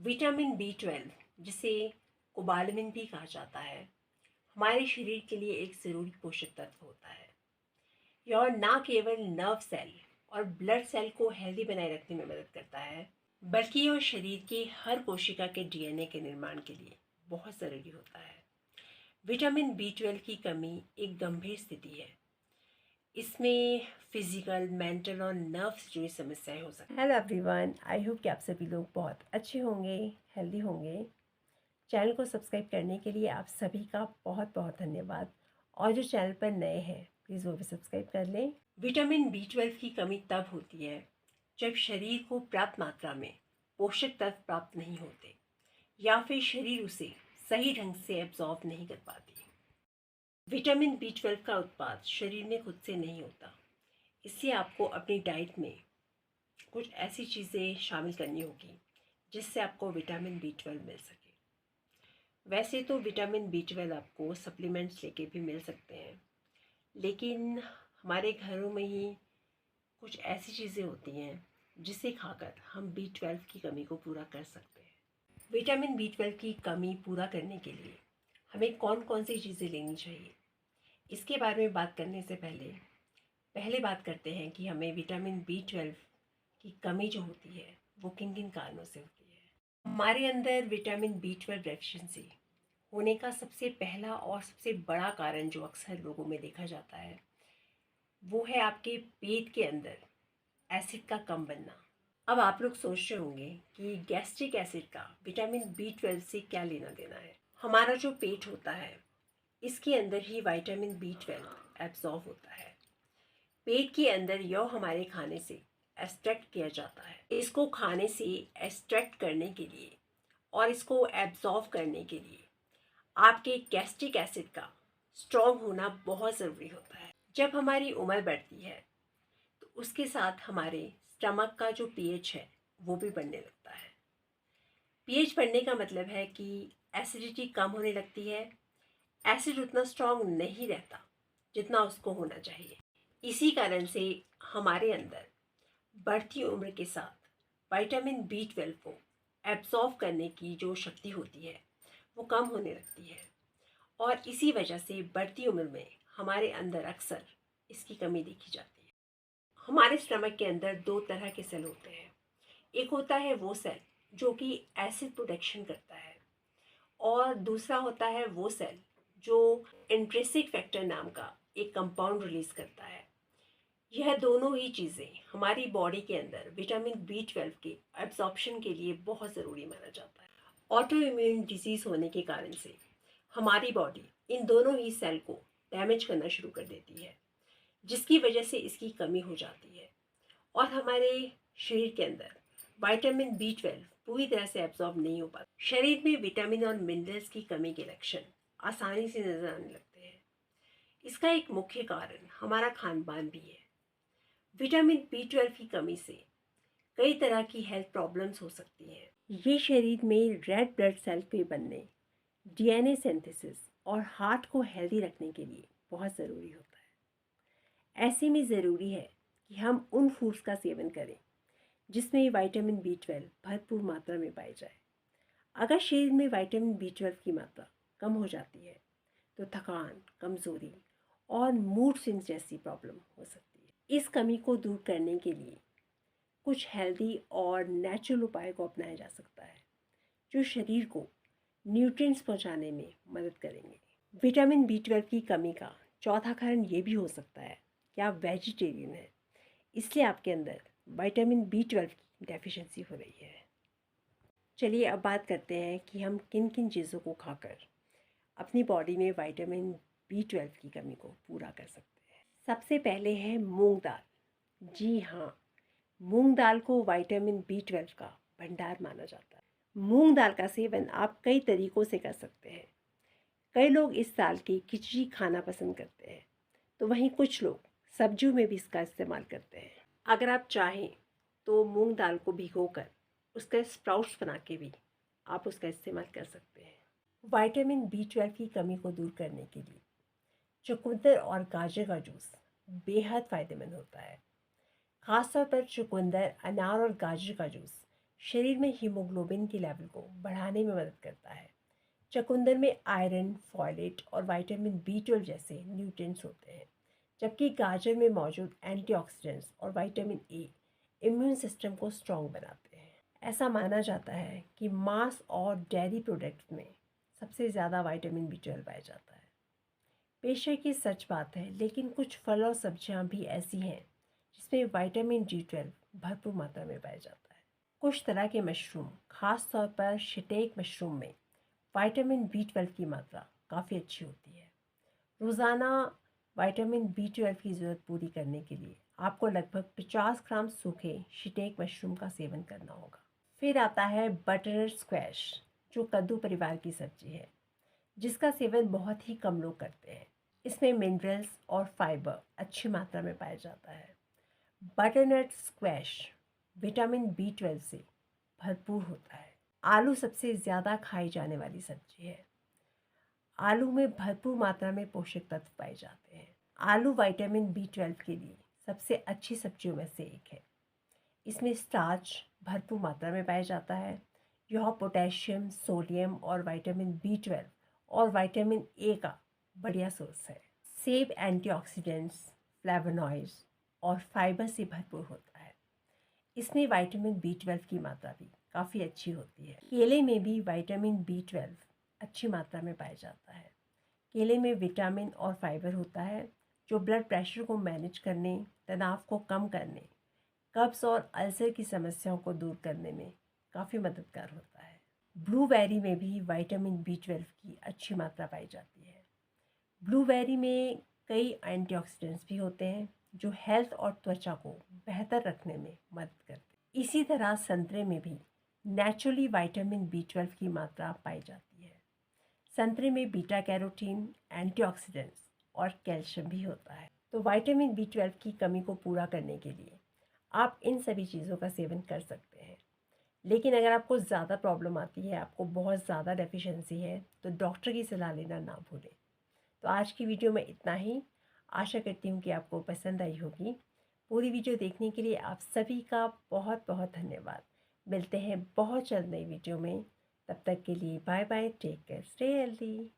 Vitamin B12 जिसे cobalamin भी कहा जाता है, हमारे शरीर के लिए एक ज़रूरी पोषक तत्व होता है। यह ना केवल नर्व सेल और ब्लड सेल को हेल्दी बनाए रखने में मदद करता है, बल्कि यह शरीर के हर कोशिका के डीएनए के निर्माण के लिए बहुत ज़रूरी होता है। विटामिन B12 की कमी एक गंभीर स्थिति है। इसमें फिजिकल, मेंटल और नर्व से जुड़ी समस्याएं हो सकती हैं। हेलो एवरीवन, आई होप कि आप सभी लोग बहुत अच्छे होंगे, हेल्दी होंगे। चैनल को सब्सक्राइब करने के लिए आप सभी का बहुत बहुत धन्यवाद। और जो चैनल पर नए हैं प्लीज़ वो भी सब्सक्राइब कर लें। विटामिन B12 की कमी तब होती है जब शरीर को पर्याप्त मात्रा में पोषक तत्व प्राप्त नहीं होते या फिर शरीर उसे सही ढंग से एब्जॉर्ब नहीं कर पाती। विटामिन B12 का उत्पाद शरीर में खुद से नहीं होता, इसलिए आपको अपनी डाइट में कुछ ऐसी चीज़ें शामिल करनी होगी जिससे आपको विटामिन B12 मिल सके। वैसे तो विटामिन B12 आपको सप्लीमेंट्स लेके भी मिल सकते हैं, लेकिन हमारे घरों में ही कुछ ऐसी चीज़ें होती हैं जिसे खाकर हम B12 की कमी को पूरा कर सकते हैं। विटामिन B12 की कमी पूरा करने के लिए हमें कौन कौन सी चीज़ें लेनी चाहिए, इसके बारे में बात करने से पहले बात करते हैं कि हमें विटामिन B12 की कमी जो होती है वो किन किन कारणों से होती है। हमारे अंदर विटामिन B12 डेफिशिएंसी होने का सबसे पहला और सबसे बड़ा कारण जो अक्सर लोगों में देखा जाता है वो है आपके पेट के अंदर एसिड का कम बनना। अब आप लोग सोच रहे होंगे कि गैस्ट्रिक एसिड का विटामिन B12 से क्या लेना देना है। हमारा जो पेट होता है इसके अंदर ही विटामिन B12 एब्जॉर्ब होता है। पेट के अंदर यह हमारे खाने से एक्सट्रैक्ट किया जाता है। इसको खाने से एक्सट्रैक्ट करने के लिए और इसको एब्जॉर्ब करने के लिए आपके गैस्ट्रिक एसिड का स्ट्रॉन्ग होना बहुत ज़रूरी होता है। जब हमारी उम्र बढ़ती है तो उसके साथ हमारे स्टमक का जो पीएच है वो भी बढ़ने लगता है। पीएच बढ़ने का मतलब है कि एसिडिटी कम होने लगती है। एसिड उतना स्ट्रॉन्ग नहीं रहता जितना उसको होना चाहिए। इसी कारण से हमारे अंदर बढ़ती उम्र के साथ विटामिन B12 को एब्जॉर्ब करने की जो शक्ति होती है वो कम होने लगती है, और इसी वजह से बढ़ती उम्र में हमारे अंदर अक्सर इसकी कमी देखी जाती है। हमारे स्टमक के अंदर दो तरह के सेल होते हैं। एक होता है वो सेल जो कि एसिड प्रोटेक्शन करता है, और दूसरा होता है वो सेल जो इंट्रिंसिक फैक्टर नाम का एक कंपाउंड रिलीज करता है। यह दोनों ही चीज़ें हमारी बॉडी के अंदर विटामिन B12 के एब्जॉर्प्शन के लिए बहुत ज़रूरी माना जाता है। ऑटो इम्यून डिजीज़ होने के कारण से हमारी बॉडी इन दोनों ही सेल को डैमेज करना शुरू कर देती है, जिसकी वजह से इसकी कमी हो जाती है और हमारे शरीर के अंदर विटामिन B12 पूरी तरह से एब्जॉर्ब नहीं हो पाता। शरीर में विटामिन और मिनरल्स की कमी के लक्षण आसानी से नजर आने लगते हैं। इसका एक मुख्य कारण हमारा खान पान भी है। विटामिन B12 की कमी से कई तरह की हेल्थ प्रॉब्लम्स हो सकती हैं। ये शरीर में रेड ब्लड सेल के बनने, डीएनए सिंथेसिस और हार्ट को हेल्दी रखने के लिए बहुत ज़रूरी होता है। ऐसे में ज़रूरी है कि हम उन फूड्स का सेवन करें जिसमें विटामिन B12 भरपूर मात्रा में पाई जाए। अगर शरीर में विटामिन B12 की मात्रा कम हो जाती है तो थकान, कमज़ोरी और मूड स्विंग्स जैसी प्रॉब्लम हो सकती है। इस कमी को दूर करने के लिए कुछ हेल्दी और नेचुरल उपाय को अपनाया जा सकता है जो शरीर को न्यूट्रिएंट्स पहुंचाने में मदद करेंगे। विटामिन B12 की कमी का चौथा कारण ये भी हो सकता है कि आप वेजिटेरियन हैं, इसलिए आपके अंदर विटामिन B12 की डेफिशिएंसी हो रही है। चलिए अब बात करते हैं कि हम किन किन चीज़ों को खाकर अपनी बॉडी में विटामिन B12 की कमी को पूरा कर सकते हैं। सबसे पहले है मूंग दाल। जी हाँ, मूंग दाल को विटामिन B12 का भंडार माना जाता है। मूंग दाल का सेवन आप कई तरीक़ों से कर सकते हैं। कई लोग इस दाल की खिचड़ी खाना पसंद करते हैं, तो वहीं कुछ लोग सब्जियों में भी इसका इस्तेमाल करते हैं। अगर आप चाहें तो मूंग दाल को भिगोकर उसका स्प्राउट्स बना के भी आप उसका इस्तेमाल कर सकते हैं। विटामिन B12 की कमी को दूर करने के लिए चुकंदर और गाजर का जूस बेहद फ़ायदेमंद होता है। खासतौर पर चुकंदर, अनार और गाजर का जूस शरीर में हीमोग्लोबिन के लेवल को बढ़ाने में मदद करता है। चुकंदर में आयरन, फॉलेट और विटामिन B12 जैसे न्यूट्रिएंट्स होते हैं, जबकि गाजर में मौजूद एंटीऑक्सीडेंट्स और विटामिन ए इम्यून सिस्टम को स्ट्रॉन्ग बनाते हैं। ऐसा माना जाता है कि मांस और डेयरी प्रोडक्ट्स में सबसे ज़्यादा विटामिन B12 पाया जाता है। बेशक ये सच बात है, लेकिन कुछ फल और सब्जियां भी ऐसी हैं जिसमें विटामिन B12 भरपूर मात्रा में पाया जाता है। कुछ तरह के मशरूम, खास तौर पर शिटेक मशरूम में विटामिन B12 की मात्रा काफ़ी अच्छी होती है। रोज़ाना विटामिन B12 की ज़रूरत पूरी करने के लिए आपको लगभग 50 ग्राम सूखे शिटेक मशरूम का सेवन करना होगा। फिर आता है बटरनट स्क्वैश, जो कद्दू परिवार की सब्जी है, जिसका सेवन बहुत ही कम लोग करते हैं। इसमें मिनरल्स और फाइबर अच्छी मात्रा में पाया जाता है। बटरनट स्क्वैश विटामिन B12 से भरपूर होता है। आलू सबसे ज़्यादा खाई जाने वाली सब्जी है। आलू में भरपूर मात्रा में पोषक तत्व पाए जाते हैं। आलू विटामिन B12 के लिए सबसे अच्छी सब्जियों में से एक है। इसमें स्टार्च भरपूर मात्रा में पाया जाता है। यह पोटेशियम, सोडियम और विटामिन B12 और विटामिन ए का बढ़िया सोर्स है। सेब एंटीऑक्सीडेंट्स, फ्लेवोनॉइड्स और फाइबर से भरपूर होता है। इसमें विटामिन B12 की मात्रा भी काफ़ी अच्छी होती है। केले में भी विटामिन B12 अच्छी मात्रा में पाया जाता है। केले में विटामिन और फाइबर होता है, जो ब्लड प्रेशर को मैनेज करने, तनाव को कम करने, कब्ज़ और अल्सर की समस्याओं को दूर करने में काफ़ी मददगार होता है। ब्लूबेरी में भी विटामिन B12 की अच्छी मात्रा पाई जाती है। ब्लूबेरी में कई एंटीऑक्सीडेंट्स भी होते हैं, जो हेल्थ और त्वचा को बेहतर रखने में मदद करते हैं। इसी तरह संतरे में भी नेचुरली विटामिन B12 की मात्रा पाई जाती है। संतरे में बीटा कैरोटीन, एंटीऑक्सीडेंट्स और कैल्शियम भी होता है। तो विटामिन B12 की कमी को पूरा करने के लिए आप इन सभी चीज़ों का सेवन कर सकते हैं। लेकिन अगर आपको ज़्यादा प्रॉब्लम आती है, आपको बहुत ज़्यादा डेफिशिएंसी है, तो डॉक्टर की सलाह लेना ना भूलें। तो आज की वीडियो में इतना ही। आशा करती हूँ कि आपको पसंद आई होगी। पूरी वीडियो देखने के लिए आप सभी का बहुत बहुत धन्यवाद। मिलते हैं बहुत जल्द नई वीडियो में। तब तक के लिए bye bye, take care, stay healthy.